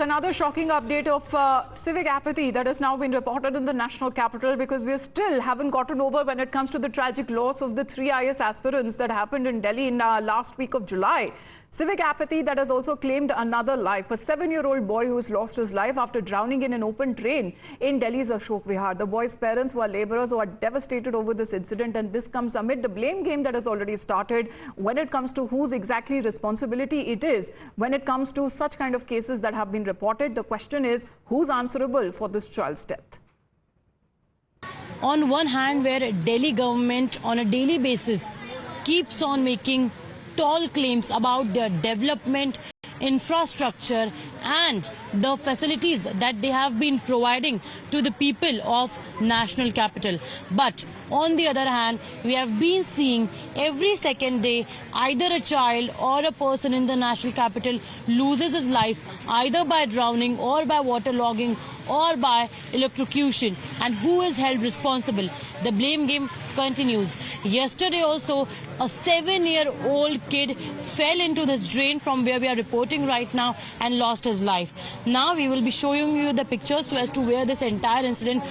Another shocking update of civic apathy that has now been reported in the national capital, because we still haven't gotten over when it comes to the tragic loss of the 3 IS aspirants that happened in Delhi in last week of July. Civic apathy that has also claimed another life. A 7-year-old boy who has lost his life after drowning in an open drain in Delhi's Ashok Vihar. The boy's parents, who are laborers, who are devastated over this incident, and this comes amid the blame game that has already started when it comes to whose exactly responsibility it is. When it comes to such kind of cases that have been reported, the question is, who's answerable for this child's death? On one hand, where Delhi government on a daily basis keeps on making tall claims about their development, infrastructure and the facilities that they have been providing to the people of national capital. But on the other hand, we have been seeing every second day either a child or a person in the national capital loses his life either by drowning or by waterlogging or by electrocution. And who is held responsible? The blame game continues. Yesterday also, a 7-year-old kid fell into this drain from where we are reporting right now and lost his life. Now we will be showing you the pictures as to where this entire incident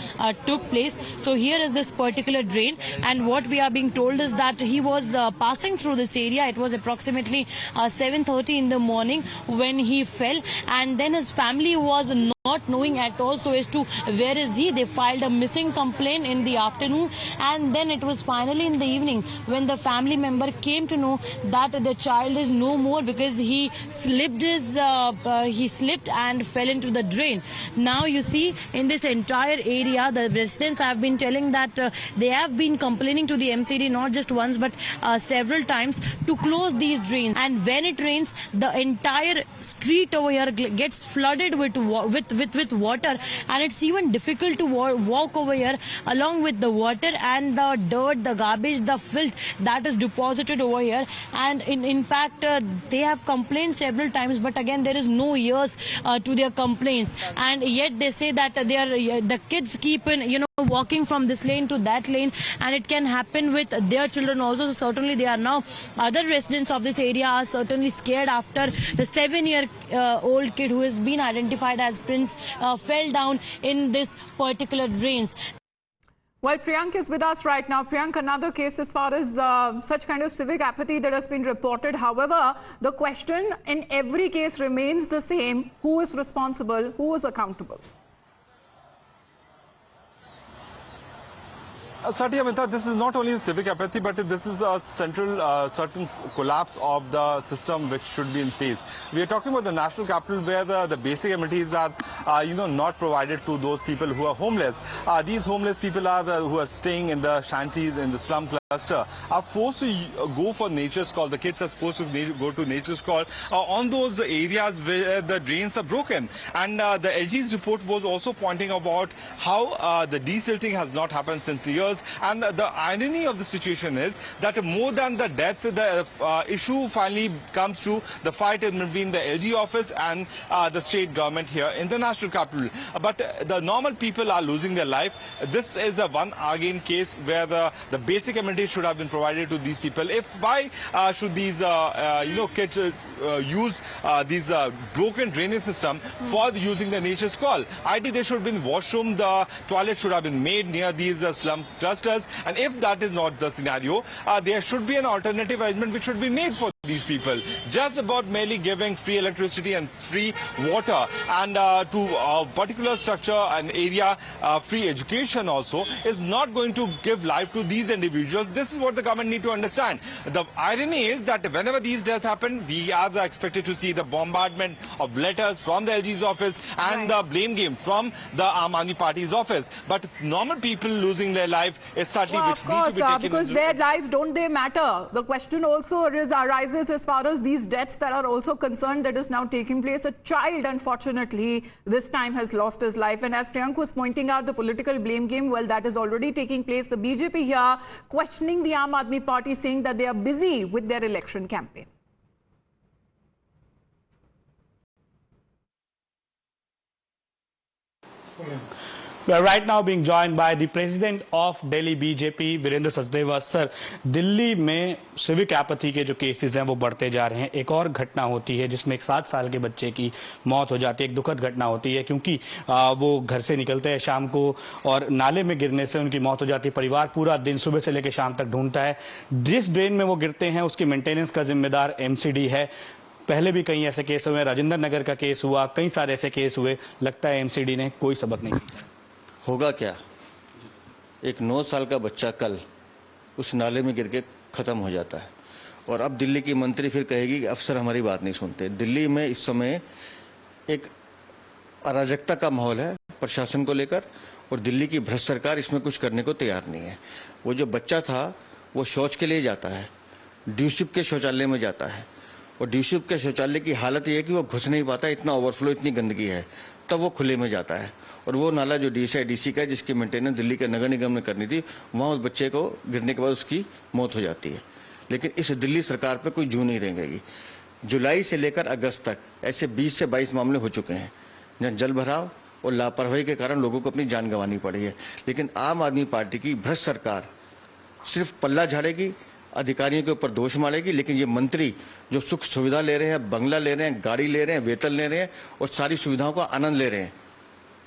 took place. So here is this particular drain, and what we are being told is that he was passing through this area. It was approximately 7:30 in the morning when he fell, and then his family was not knowing at all so as to where is he. They filed a missing complaint in the afternoon, and then it was finally in the evening when the family member came to know that the child is no more, because he slipped and fell into the drain. Now you see in this entire area, the residents have been telling that they have been complaining to the MCD not just once but several times to close these drains. And when it rains, the entire street over here gets flooded with water, and it's even difficult to walk over here along with the water and the dirt, the garbage, the filth that is deposited over here. And in fact, they have complained several times, but again there is no ears to their complaints, and yet they say that the kids keep walking from this lane to that lane, and it can happen with their children also. So certainly they are now, other residents of this area are certainly scared after the 7-year-old kid who has been identified as Prince fell down in this particular drains. Well, Priyank is with us right now. Priyank, another case as far as such kind of civic apathy that has been reported. However, the question in every case remains the same: who is responsible, who is accountable? Satya Mehta, this is not only a civic apathy, but this is a central certain collapse of the system which should be in place. We are talking about the national capital, where the basic amenities are, not provided to those people who are homeless. These homeless people are who are staying in the shanties, in the slum cluster, are forced to go for nature's call. The kids are forced to go to nature's call on those areas where the drains are broken. And the LG's report was also pointing about how the desilting has not happened since years. And the irony of the situation is that more than the death, the issue finally comes to the fight in between the LG office and the state government here in the national capital. But the normal people are losing their life. This is a one-again case where the basic amenities should have been provided to these people. Why should these kids use these broken drainage system for using the nature's call? Ideally, there should have been washroom, the toilet should have been made near these slum clusters, and if that is not the scenario, there should be an alternative arrangement which should be made for these people. Just about merely giving free electricity and free water and to a particular structure and area free education also is not going to give life to these individuals. This is what the government need to understand. The irony is that whenever these deaths happen, we are expected to see the bombardment of letters from the LG's office and the blame game from the Aam Aadmi Party's office. But normal people losing their life is certainly which need to be taken because their lives, don't they matter? The question also arises as far as these deaths that are also concerned that is now taking place. A child, unfortunately, this time has lost his life. And as Priyank was pointing out, the political blame game, well, that is already taking place. The BJP here questioning the Aam Aadmi Party, saying that they are busy with their election campaign. We are right now being joined by the president of Delhi BJP, Virendra Sachdeva. Sir, Delhi में civic apathy के जो cases हैं वो बढ़ते जा रहे हैं. एक और घटना होती है जिसमें एक 7 साल के बच्चे की मौत हो जाती है. एक दुखद घटना होती है क्योंकि वो घर से निकलते हैं शाम को और नाले में गिरने से उनकी मौत हो जाती है. परिवार पूरा दिन सुबह से लेकर शाम तक ढूंढता है. जिस ड्रेन में वो गिरते हैं उसकी मेंटेनेंस का जिम्मेदार MCD है. पहले भी कई ऐसे केस हुए, राजेंद्र नगर का केस हुआ, कई सारे ऐसे केस हुए. लगता है MCD ने कोई सबक नहीं सीखा. होगा क्या, एक 9 साल का बच्चा कल उस नाले में गिर के ख़त्म हो जाता है और अब दिल्ली की मंत्री फिर कहेगी कि अफसर हमारी बात नहीं सुनते. दिल्ली में इस समय एक अराजकता का माहौल है प्रशासन को लेकर और दिल्ली की भ्रष्ट सरकार इसमें कुछ करने को तैयार नहीं है. वो जो बच्चा था वो शौच के लिए जाता है, ड्यूसिप के शौचालय में जाता है और ड्यूसिप के शौचालय की हालत ये है कि वो घुस नहीं पाता, इतना ओवरफ्लो, इतनी गंदगी है. तब वो खुले में जाता है और वो नाला जो DSI/DC का है जिसकी मेंटेनेंस दिल्ली के नगर निगम ने करनी थी, वहाँ उस बच्चे को गिरने के बाद उसकी मौत हो जाती है. लेकिन इस दिल्ली सरकार पे कोई जू नहीं रहेगी. जुलाई से लेकर अगस्त तक ऐसे 20 से 22 मामले हो चुके हैं जहाँ जल भराव और लापरवाही के कारण लोगों को अपनी जान गंवानी पड़ी है. लेकिन आम आदमी पार्टी की भ्रष्ट सरकार सिर्फ पल्ला झाड़ेगी, अधिकारियों के ऊपर दोष मारेगी. लेकिन ये मंत्री जो सुख सुविधा ले रहे हैं, बंगला ले रहे हैं, गाड़ी ले रहे हैं, वेतन ले रहे हैं और सारी सुविधाओं का आनंद ले रहे हैं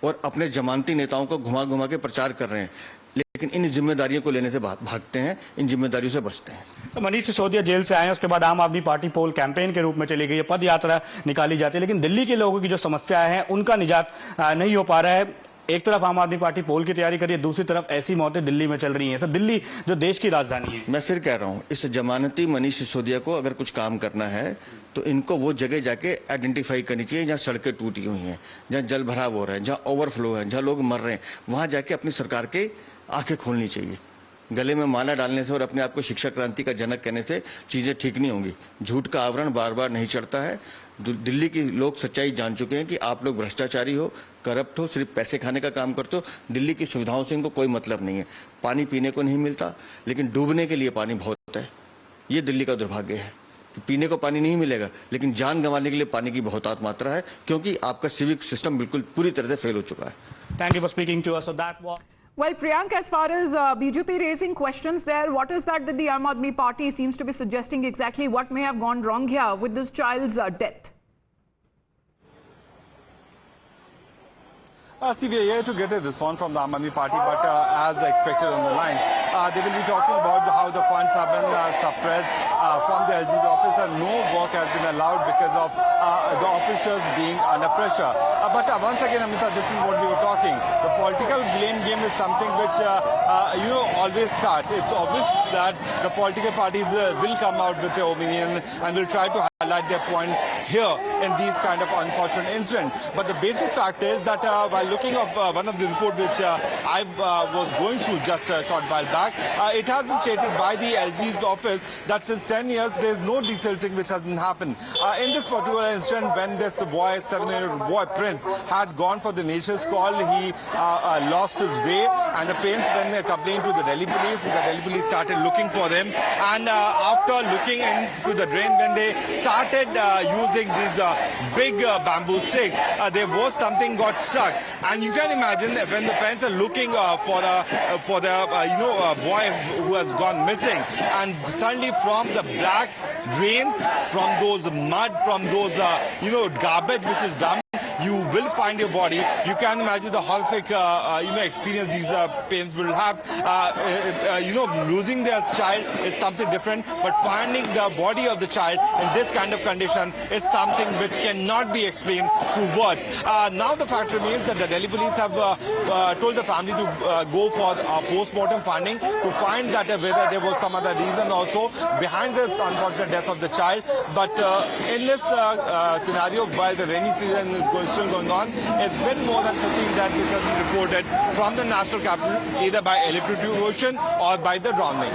और अपने जमानती नेताओं को घुमा घुमा के प्रचार कर रहे हैं, लेकिन इन जिम्मेदारियों को लेने से भागते हैं, इन जिम्मेदारियों से बचते हैं. तो मनीष सिसोदिया जेल से आए हैं, उसके बाद आम आदमी पार्टी पोल कैंपेन के रूप में चली गई है, पद यात्रा निकाली जाती है, लेकिन दिल्ली के लोगों की जो समस्या है उनका निजात नहीं हो पा रहा है. एक तरफ आम आदमी पार्टी पोल की तैयारी कर रही है, दूसरी तरफ ऐसी मौतें दिल्ली में चल रही हैं. सर, दिल्ली जो देश की राजधानी है. मैं फिर कह रहा हूँ, इस जमानती मनीष सिसोदिया को अगर कुछ काम करना है तो इनको वो जगह जाके आइडेंटिफाई करनी चाहिए जहाँ सड़कें टूटी हुई हैं, जहाँ जल भराव हो रहा है, जहाँ ओवरफ्लो है, जहाँ लोग मर रहे हैं, वहाँ जाके अपनी सरकार के आंखें खोलनी चाहिए. गले में माला डालने से और अपने आप को शिक्षा क्रांति का जनक कहने से चीज़ें ठीक नहीं होंगी. झूठ का आवरण बार बार नहीं चढ़ता है. दिल्ली के लोग सच्चाई जान चुके हैं कि आप लोग भ्रष्टाचारी हो, करप्ट हो, सिर्फ पैसे खाने का काम करते हो. दिल्ली की सुविधाओं से इनको कोई मतलब नहीं है. पानी पीने को नहीं मिलता, लेकिन डूबने के लिए पानी बहुत है. ये दिल्ली का दुर्भाग्य है कि पीने को पानी नहीं मिलेगा, लेकिन जान गंवाने के लिए पानी की बहुत मात्रा है, क्योंकि आपका सिविक सिस्टम बिल्कुल पूरी तरह से फेल हो चुका है. Thank you for speaking to us. So that was Well, Priyank, as far as BJP raising questions there, what is that the Aam Aadmi Party seems to be suggesting exactly what may have gone wrong here with this child's death? See, we are here to get a response from the Aam Aadmi Party, but as expected on the line, they will be talking about how the funds have been suppressed from the LG's office and no work has been allowed because of the officials being under pressure. But once again, Amita, this is what we were talking. The political blame game is something which, always starts. It's obvious that the political parties will come out with their opinion and will try to highlight their point here in these kind of unfortunate incidents. But the basic fact is that while looking at one of the reports which I was going through just a short while back, it has been stated by the LG's office that since 10 years there is no desilting which has been happened. In this particular incident, when this boy, 7-year-old boy Prince, had gone for the nature's call, he lost his way, and the parents then complained to the Delhi police. The Delhi police started looking for them, and after looking into the drain, when they started using these big bamboo sticks, there was something got stuck. And you can imagine when the parents are looking for the boy who has gone missing, and suddenly from the black drains, from those mud, from those garbage which is dumped, you will find your body. You can imagine the horrific experience these parents will have. Losing their child is something different, but finding the body of the child in this kind of condition is something which cannot be explained through words. Now the fact remains that the Delhi police have told the family to go for a post-mortem finding to find that whether there was some other reason also behind this unfortunate death of the child. But in this scenario, while the rainy season is still going on, it's been more than 15 deaths which have been reported from the national capital, either by electrocution or by the drowning.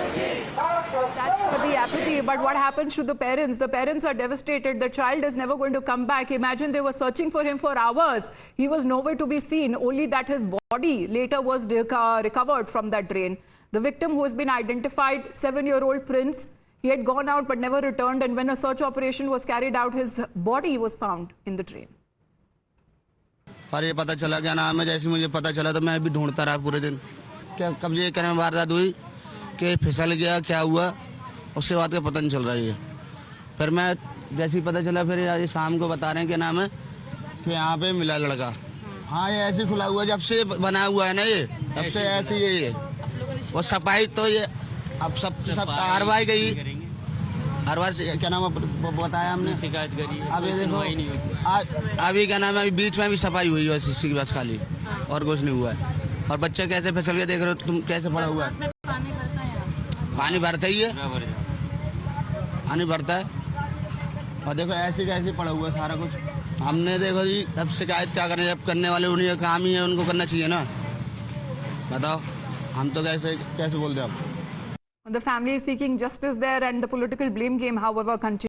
That's the apathy. But what happens to the parents? The parents are devastated. The child is never going to come back. Imagine they were searching for him for hours. He was nowhere to be seen, only that his body later was recovered from that drain. The victim, who has been identified, 7-year-old Prince, he had gone out but never returned, and when a search operation was carried out, his body was found in the drain. और ये पता चला क्या नाम है, जैसे मुझे पता चला तो मैं भी ढूंढता रहा पूरे दिन। क्या कब ये करने में वारदात हुई कि फिसल गया, क्या हुआ उसके बाद का पता नहीं चल रहा है। फिर मैं जैसे ही पता चला, फिर आज शाम को बता रहे हैं क्या नाम है कि यहाँ पे मिला लड़का। हाँ, ये ऐसे खुला हुआ, जब से बना हुआ है ना, ये तब से ऐसे ही है। वो सफाई तो ये अब सब कार्रवाई गई, हर बार से क्या नाम है बताया हमने, शिकायत करी, अब ये देखो अभी क्या नाम है, अभी बीच में भी सफाई हुई है सीसी बस खाली, और कुछ नहीं हुआ है। और बच्चे कैसे फिसल के देख रहे हो तुम, कैसे पड़ा हुआ है। पानी भरता ही है, पानी भरता है। और देखो ऐसे कैसे पड़ा हुआ है सारा कुछ। हमने देखो जी अब शिकायत क्या करें, जब करने वाले उन्हीं का काम ही है, उनको करना चाहिए ना। बताओ हम तो कैसे बोलते हैं अब। The family is seeking justice there, and the political blame game, however, continues.